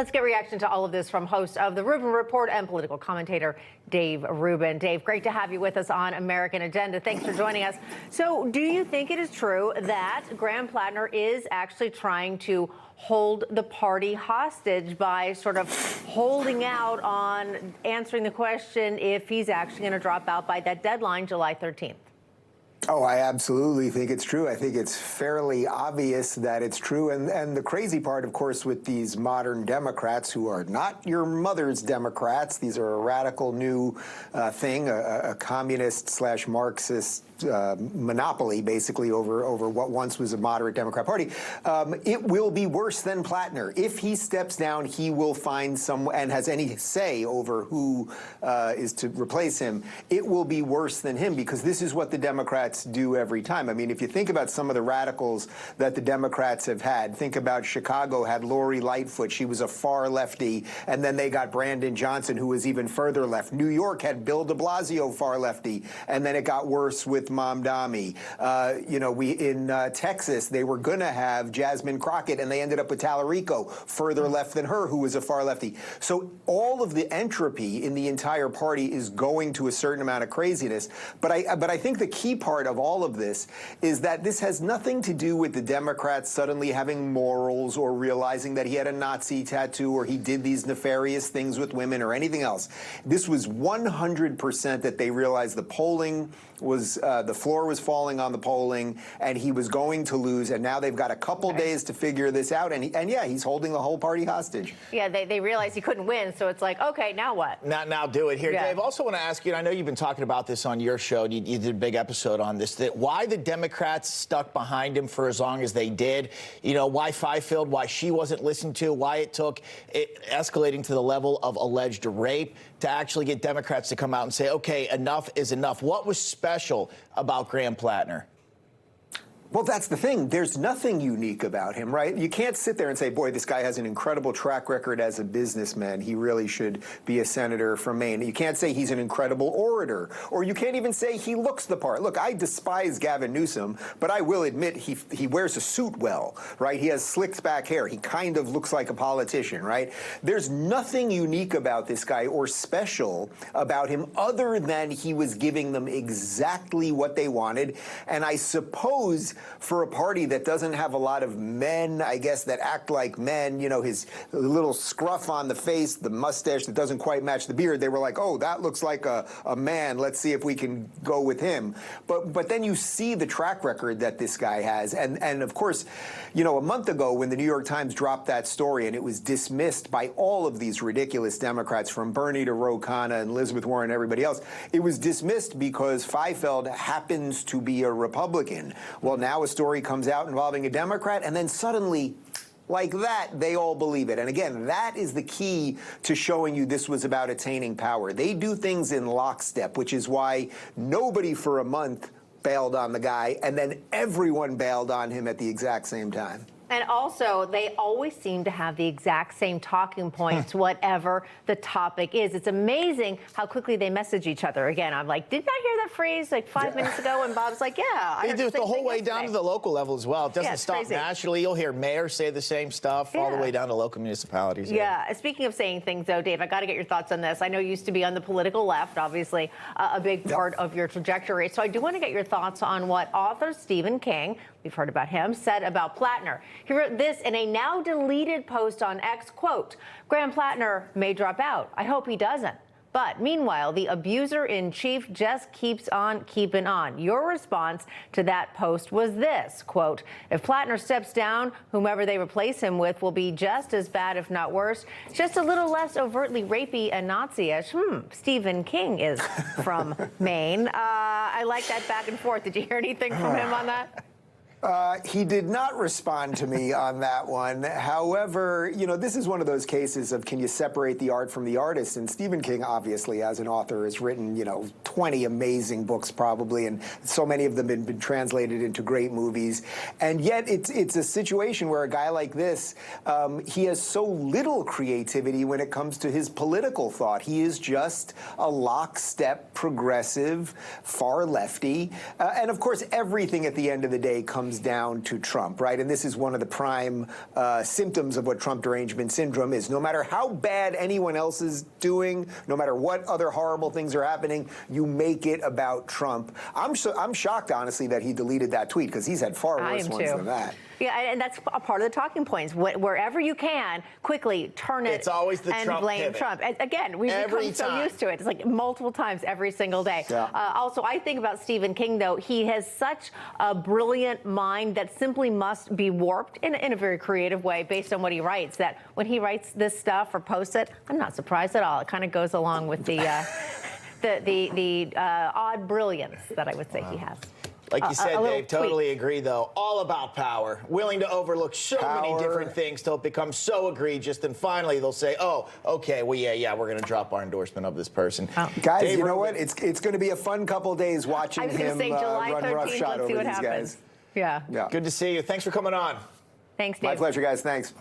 Let's get reaction to all of this from host of the Rubin Report and political commentator Dave Rubin. Dave, great to have you with us on American Agenda. Thanks for joining us. So do you think it is true that Graham Platner is actually trying to hold the party hostage by sort of holding out on answering the question if he's actually going to drop out by that deadline, July 13th? Oh, I absolutely think it's true. I think it's fairly obvious that it's true. And the crazy part, of course, with these modern Democrats who are not your mother's Democrats, these are a radical new thing, a communist/Marxist monopoly, basically, over what once was a moderate Democrat Party. It will be worse than Platner. If he steps down, he will find someone and has any say over who is to replace him. It will be worse than him because this is what the Democrats do every time. I mean, if you think about some of the radicals that the Democrats have had, think about Chicago had Lori Lightfoot. She was a far lefty. And then they got Brandon Johnson, who was even further left. New York had Bill de Blasio, far lefty. And then it got worse with Mamdani. In Texas, they were going to have Jasmine Crockett, and they ended up with Tallarico, further left than her, who was a far lefty. So all of the entropy in the entire party is going to a certain amount of craziness. But I think the key part of all of this is that this has nothing to do with the Democrats suddenly having morals or realizing that he had a Nazi tattoo or he did these nefarious things with women or anything else. This was 100% that they realized the polling was, the floor was falling on the polling and he was going to lose. And now they've got a couple days to figure this out. And yeah, he's holding the whole party hostage. Yeah, they realized he couldn't win. So it's like, okay, now what? Now do it here. Yeah. Dave, also want to ask you, and I know you've been talking about this on your show. You did a big episode on this, that why the Democrats stuck behind him for as long as they did. You know, why Fifield, why she wasn't listened to, why it took it escalating to the level of alleged rape to actually get Democrats to come out and say, okay, enough is enough. What was special about Graham Platner? Well, that's the thing. There's nothing unique about him, right? You can't sit there and say, boy, this guy has an incredible track record as a businessman. He really should be a senator from Maine. You can't say he's an incredible orator, or you can't even say he looks the part. Look, I despise Gavin Newsom, but I will admit he wears a suit well, right? He has slicked back hair. He kind of looks like a politician, right? There's nothing unique about this guy or special about him other than he was giving them exactly what they wanted. And I suppose for a party that doesn't have a lot of men, I guess, that act like men, you know, his little scruff on the face, the mustache that doesn't quite match the beard, they were like, oh, that looks like a man. Let's see if we can go with him. But then you see the track record that this guy has. And of course, you know, a month ago when the New York Times dropped that story and it was dismissed by all of these ridiculous Democrats, from Bernie to Ro Khanna and Elizabeth Warren and everybody else, it was dismissed because Fifield happens to be a Republican. Well, now a story comes out involving a Democrat, and then suddenly, like that, they all believe it. And again, that is the key to showing you this was about attaining power. They do things in lockstep, which is why nobody for a month bailed on the guy, and then everyone bailed on him at the exact same time. And also, they always seem to have the exact same talking points, whatever the topic is. It's amazing how quickly they message each other. Again, I'm like, didn't I hear that phrase like 5 minutes ago? And Bob's like, yeah. They do it the whole way down to the local level as well. It doesn't stop crazy. nationally. You'll hear mayors say the same stuff all the way down to local municipalities. Yeah. Speaking of saying things, though, Dave, I got to get your thoughts on this. I know you used to be on the political left, obviously, a big part of your trajectory. So I do want to get your thoughts on what author Stephen King, we've heard about him, said about Platner. He wrote this in a now deleted post on X, quote, Graham Platner may drop out. I hope he doesn't. But meanwhile, the abuser-in-chief just keeps on keeping on. Your response to that post was this, quote, if Platner steps down, whomever they replace him with will be just as bad, if not worse, just a little less overtly rapey and Nazi-ish. Stephen King is from Maine. I like that back and forth. Did you hear anything from him on that? He did not respond to me on that one. However, you know, this is one of those cases of can you separate the art from the artist? And Stephen King, obviously, as an author, has written, 20 amazing books probably, and so many of them have been translated into great movies. And yet it's a situation where a guy like this, he has so little creativity when it comes to his political thought. He is just a lockstep, progressive, far lefty. And of course, everything at the end of the day comes comes down to Trump, right? And this is one of the prime symptoms of what Trump derangement syndrome is. No matter how bad anyone else is doing, no matter what other horrible things are happening, you make it about Trump. I'm shocked, honestly, that he deleted that tweet, because he's had far worse ones than that. Yeah, and that's a part of the talking points. Wherever you can, quickly turn it it's always the and Trump blame pivot. Trump. Again, we've become so used to it. It's like multiple times every single day. Yeah. Also, I think about Stephen King, though. He has such a brilliant mind that simply must be warped in a very creative way based on what he writes, that when he writes this stuff or posts it, I'm not surprised at all. It kind of goes along with the odd brilliance that I would say he has. Like you said, Dave, totally agree, though. All about power. Willing to overlook so many different things till it becomes so egregious. Then finally they'll say, oh, okay, well, yeah, we're going to drop our endorsement of this person. Guys, Dave, you know what? It's going to be a fun couple days watching him run roughshod over these guys. Yeah. Good to see you. Thanks for coming on. Thanks, Dave. My pleasure, guys. Thanks.